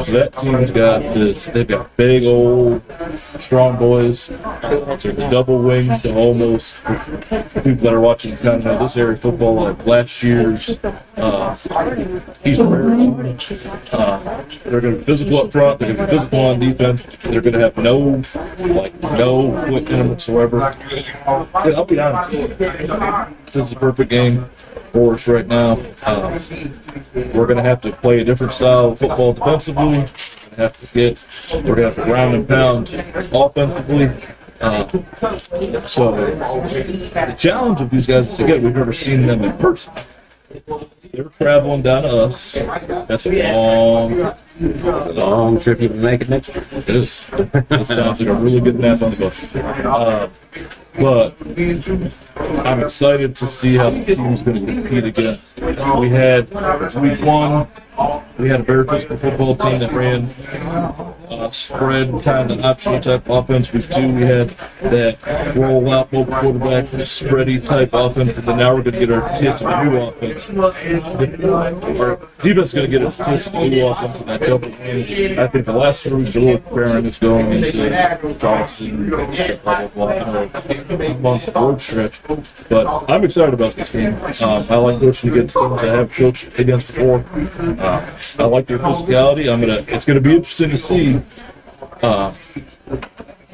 So that team's got this. They've got big old strong boys. The double wings to almost people that are watching kind of know this area of football. Like last year's East Prairie. They're going to be physical up front. They're going to be physical on defense. They're going to have no quick in them whatsoever. I'll be honest. This is a perfect game for us right now. We're going to have to play a different style of football defensively. We're going to have to ground and pound offensively. So the challenge of these guys is, again, we've never seen them in person. They're traveling down to us. That's a long trip you can make it next year. It is. That sounds like a really good nap on the bus. But I'm excited to see how the team's going to compete against. We had week 1. We had a very physical football team that ran spread kind of optional type offense. Week 2, we had that roll out mobile quarterback spready type offense, and then now we're going to get our taste of a new offense. Our defense is going to get a taste of a new offense in that double game. I think the last 3 weeks are really preparing us going into Charleston, month road stretch. But I'm excited about this game. I like coaching against teams that I have coached against before. I like their physicality. It's gonna be interesting to see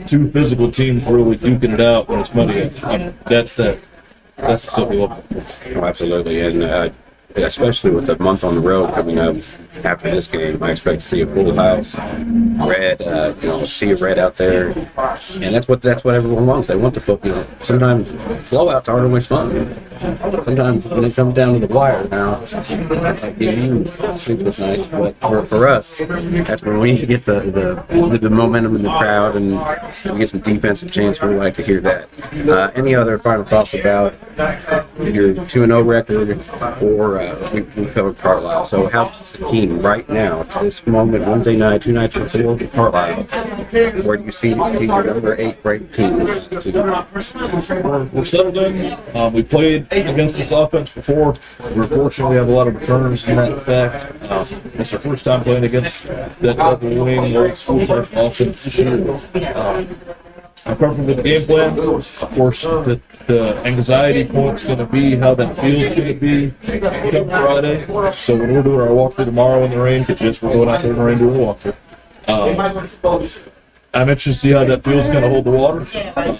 2 physical teams really duking it out when it's money. That's the stuff we love. Oh, absolutely, and especially with the month on the road coming up after this game, I expect to see a full house, red, sea of red out there, and that's what everyone wants. They want the football. Sometimes blowouts aren't always fun. Sometimes when it comes down to the wire, now that's like you sleepless nights. But for us, that's when we get the momentum in the crowd and we get some defensive chance. We like to hear that. Any other final thoughts about your 2-0 record, or we covered Carlisle? So how's the team right now to this moment, Wednesday night, 2 nights before Carlisle? Where do you see your number 8 ranked team? We're settled in. We played against this offense before. We're fortunate we have a lot of returners in that fact. It's our first time playing against that double wing old school type offense this year. I'm comfortable with the game plan. Of course, the anxiety point's going to be how that field's going to be come Friday. So when we're doing our walkthrough tomorrow in the rain, because yes, we're going out there in the rain doing a walkthrough. I'm interested to see how that field's going to hold the water. I have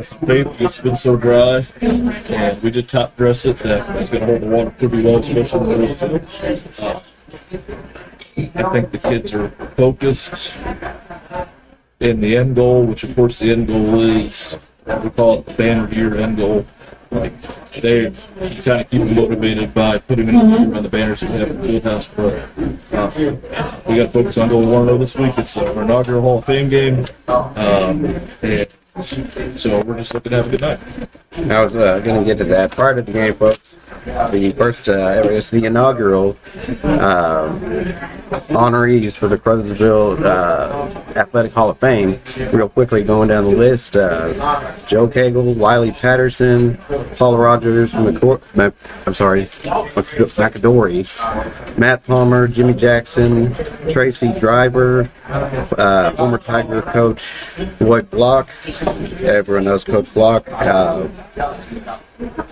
some faith. It's been so dry, and we did top dress it that it's going to hold the water pretty well, especially in the middle of the field. I think the kids are focused in the end goal, which of course the end goal is, we call it the banner year end goal. Like they kind of keep them motivated by putting in on the banners that we have in the field house. But we got to focus on goal 1-0 this week. It's our inaugural Hall of Fame game, and so we're just looking to have a good night. I was going to get to that part of the game, folks. The first, it's the inaugural honorees for the CARUTHERSVILLE Athletic Hall of Fame. Real quickly, going down the list: Joe Cagle, Wiley Patterson, Paula Rogers, McAdory, Matt Palmer, Jimmy Jackson, Tracy Driver, former Tiger coach Lloyd Block. Everyone knows Coach Block.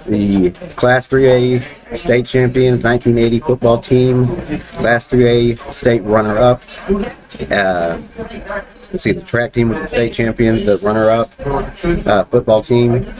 The Class 3A state champions, 1980 football team, Class 3A state runner-up. Let's see, the track team was the state champions, the runner-up football team,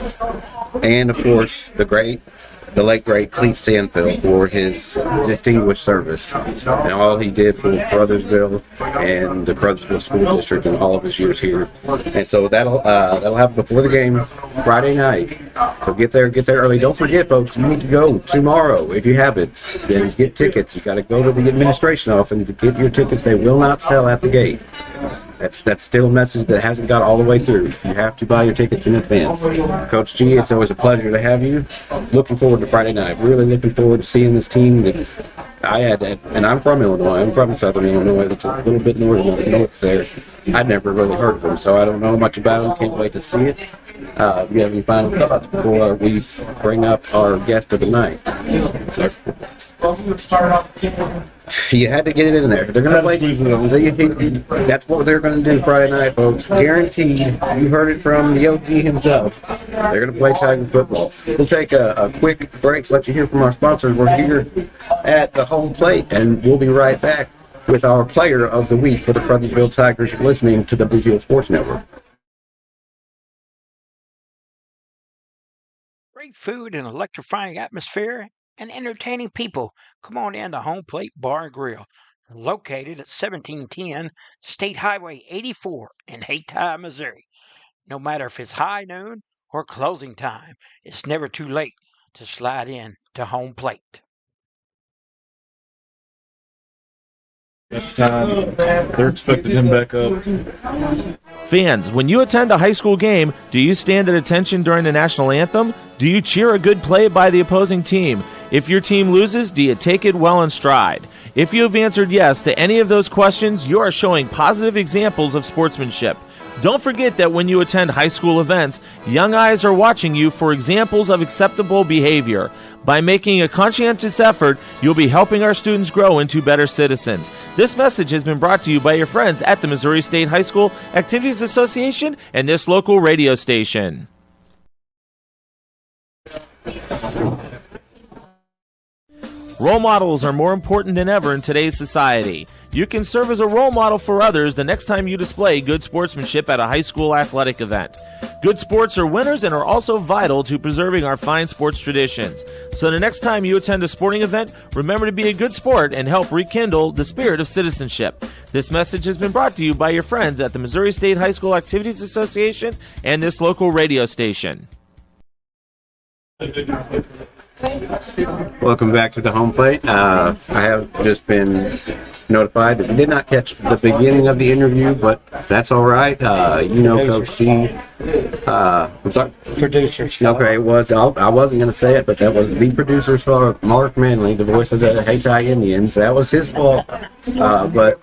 and of course the late great Cleet Stanfield for his distinguished service and all he did for CARUTHERSVILLE and the CARUTHERSVILLE School District in all of his years here. And so that'll happen before the game Friday night. So get there early. Don't forget, folks, you need to go tomorrow. If you haven't, then get tickets. You got to go to the administration office to get your tickets. They will not sell at the gate. That's still a message that hasn't got all the way through. You have to buy your tickets in advance. Coach G, it's always a pleasure to have you. Looking forward to Friday night. Really looking forward to seeing this team that I had, and I'm from Illinois. I'm from Southern Illinois. It's a little bit north there. I'd never really heard of them, so I don't know much about them. Can't wait to see it. We have any final thoughts before we bring up our guest of the night? You had to get it in there. They're going to play. That's what they're going to do Friday night, folks. Guaranteed. You heard it from the OG himself. They're going to play Tiger football. We'll take a quick break, let you hear from our sponsors. We're here at the home plate, and we'll be right back with our player of the week for the Carruthersville Tigers. You're listening to the Blue Field Sports Network. Great food and electrifying atmosphere and entertaining people. Come on in to Home Plate Bar and Grill, located at 1710 State Highway 84 in Hayti, Missouri. No matter if it's high noon or closing time, it's never too late to slide in to Home Plate. It's time. They're expecting him back up. Fans, when you attend a high school game, do you stand at attention during the national anthem? Do you cheer a good play by the opposing team? If your team loses, do you take it well in stride? If you have answered yes to any of those questions, you are showing positive examples of sportsmanship. Don't forget that when you attend high school events, young eyes are watching you for examples of acceptable behavior. By making a conscientious effort, you'll be helping our students grow into better citizens. This message has been brought to you by your friends at the Missouri State High School Activities Association and this local radio station. Role models are more important than ever in today's society. You can serve as a role model for others the next time you display good sportsmanship at a high school athletic event. Good sports are winners and are also vital to preserving our fine sports traditions. So the next time you attend a sporting event, remember to be a good sport and help rekindle the spirit of citizenship. This message has been brought to you by your friends at the Missouri State High School Activities Association and this local radio station. Welcome back to the home plate. I have just been notified that we did not catch the beginning of the interview, but that's all right. You know Coach G. I'm sorry? Producers. Okay, it was. I wasn't going to say it, but that was the producer's fault. Mark Manley, the voice of the Hayti Indians. That was his fault. But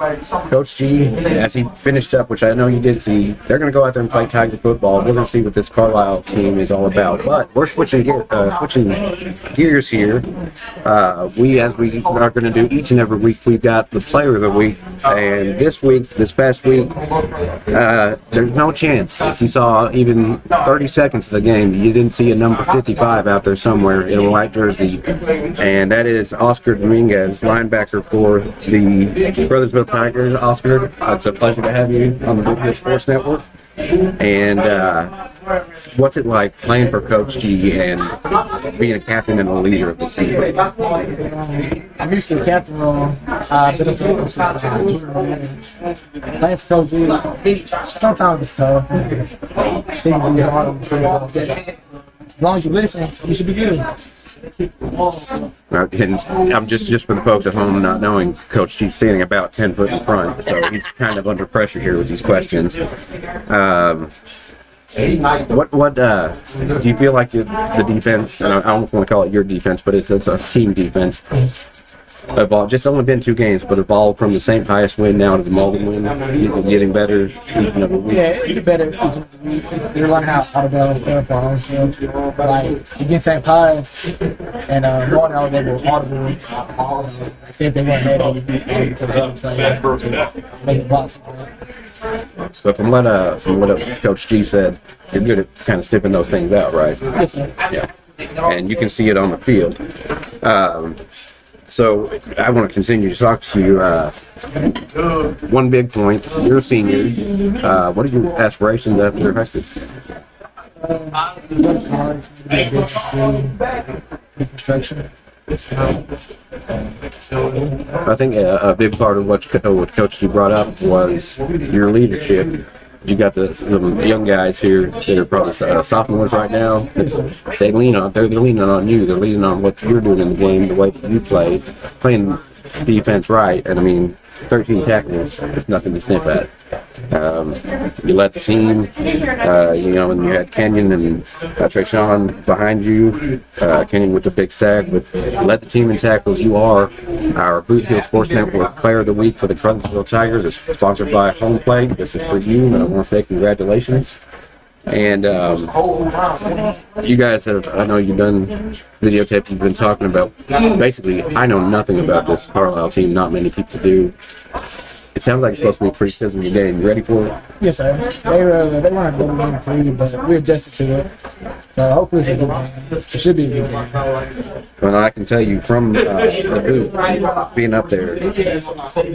Coach G, as he finished up, which I know you did see, they're going to go out there and play Tiger football. We're going to see what this Carlisle team is all about. But we're switching gears here. We are going to do each and every week, we've got the player of the week. And this past week, there's no chance. If you saw even 30 seconds of the game, you didn't see a number 55 out there somewhere in a white jersey. And that is Oscar Dominguez, linebacker for the Carruthersville Tigers. Oscar, it's a pleasure to have you on the Blue Field Sports Network. And what's it like playing for Coach G and being a captain and a leader of the team? I'm used to the captain role. To the team. Playing for Coach G, sometimes it's tough. Things can get hard on themselves. As long as you listen, you should be good. And I'm just for the folks at home not knowing, Coach G's standing about 10 foot in front, so he's kind of under pressure here with these questions. What do you feel like the defense, and I almost want to call it your defense, but it's a team defense, evolved, just only been 2 games, but evolved from the St. Pius win now to the Malden win, getting better each and every week? Yeah, you get better each and every week. You're learning how to balance stuff, our own stuff. Like, against St. Pius, and knowing how they were audible, say if they went ahead and make it box. So from what Coach G said, you're good at kind of sniffing those things out, right? Yes, sir. Yeah. And you can see it on the field. So I want to continue to talk to you. One big point, you're a senior. What are your aspirations after high school? Construction. I think a big part of what Coach G brought up was your leadership. You got the young guys here that are probably sophomores right now. They're leaning on you. They're leaning on what you're doing in the game, the way that you play, playing defense right. And I mean, 13 tackles is nothing to sniff at. You led the team, and you had Kenyon and Trayshawn behind you. Kenyon with the big sack, but you led the team in tackles. You are our Blue Field Sports Network Player of the Week for the Carruthersville Tigers. It's sponsored by Home Plate. This is for you, and I want to say congratulations. And you guys have, I know you've done videotapes, you've been talking about, basically, I know nothing about this Carlisle team, not many people do. It sounds like it's supposed to be a pretty physical game. You ready for it? Yes, sir. They want to go game 3, but we adjusted to it. So hopefully it's a good game. It should be a good game. Well, I can tell you from the booth, being up there,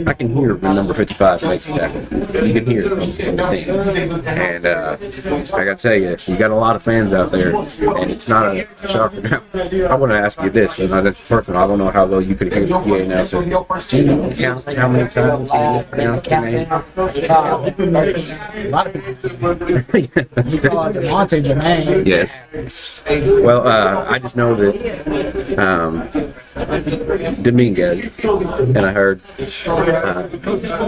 I can hear when number 55 makes a tackle. You can hear it from the stand. And I got to tell you, you got a lot of fans out there, and it's not a shocker. Now, I want to ask you this, and that's personal. I don't know how well you could hear the PA announcer. Do you count how many times he pronounced your name? A lot of people. You call Devontae Jermaine. Yes. Well, I just know that Dominguez, and I heard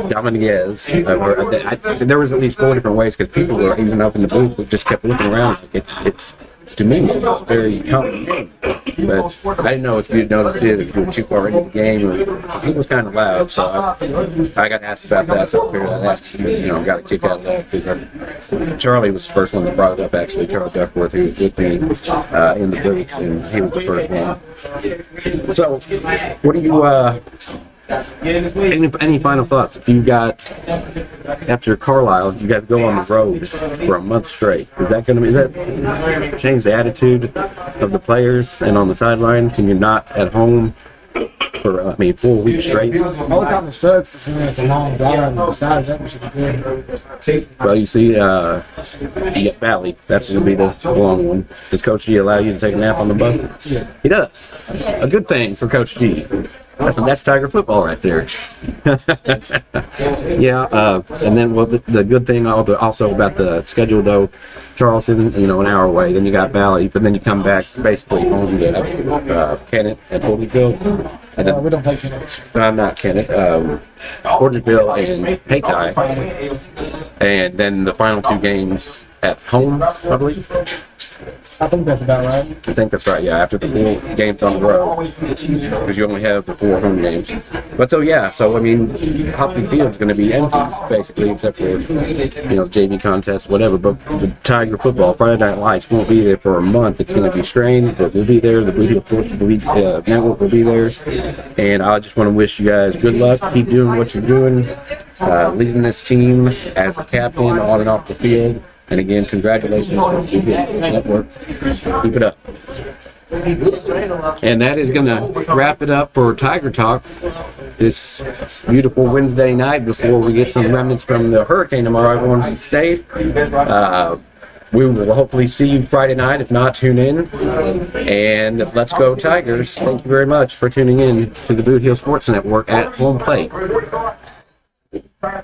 Dominguez. There was at least 4 different ways because people were even up in the booth who just kept looking around. Like it's Dominguez. It's very common. But I didn't know if you'd noticed it, if you were too far into the game. Or, it was kind of loud, so I got asked about that. So I figured I'd ask you, got a kick out of that. Because Charlie was the first one that brought it up, actually. Charlie Duckworth, who was with me in the booth, and he was the first one. So, what do you, any final thoughts? If you got, after Carlisle, you guys go on the road for a month straight. Is that change the attitude of the players and on the sideline? Can you not at home for 4 weeks straight? The only time it sucks is when it's a long drive. Besides that, we should be good. Well, you see, you get Valley. That's going to be the long one. Does Coach G allow you to take a nap on the bus? Yeah. He does. A good thing for Coach G. That's Tiger football right there. Yeah, and then the good thing also about the schedule though, Charleston, an hour away. Then you got Valley, but then you come back basically home to Kennett and Porterville. And then, We don't play Kennett. not Kennett, Porterville and Paytime. And then the final 2 games at home, I believe. I think that's about right. I think that's right, yeah, after the 4 games on the road, because you only have the 4 home games. But so Hoppy Field's going to be empty, basically, except for, JV contests, whatever. But the Tiger football, Friday Night Lights, won't be there for a month. It's going to be strange, but we'll be there. The Blue Hill Sports Network will be there. And I just want to wish you guys good luck. Keep doing what you're doing, leading this team as a captain on and off the field. And again, congratulations on the network. Keep it up. And that is going to wrap it up for Tiger Talk this beautiful Wednesday night before we get some remnants from the hurricane tomorrow. Everyone's safe. We will hopefully see you Friday night. If not, tune in. And let's go Tigers. Thank you very much for tuning in to the Boot Hill Sports Network at Home Plate.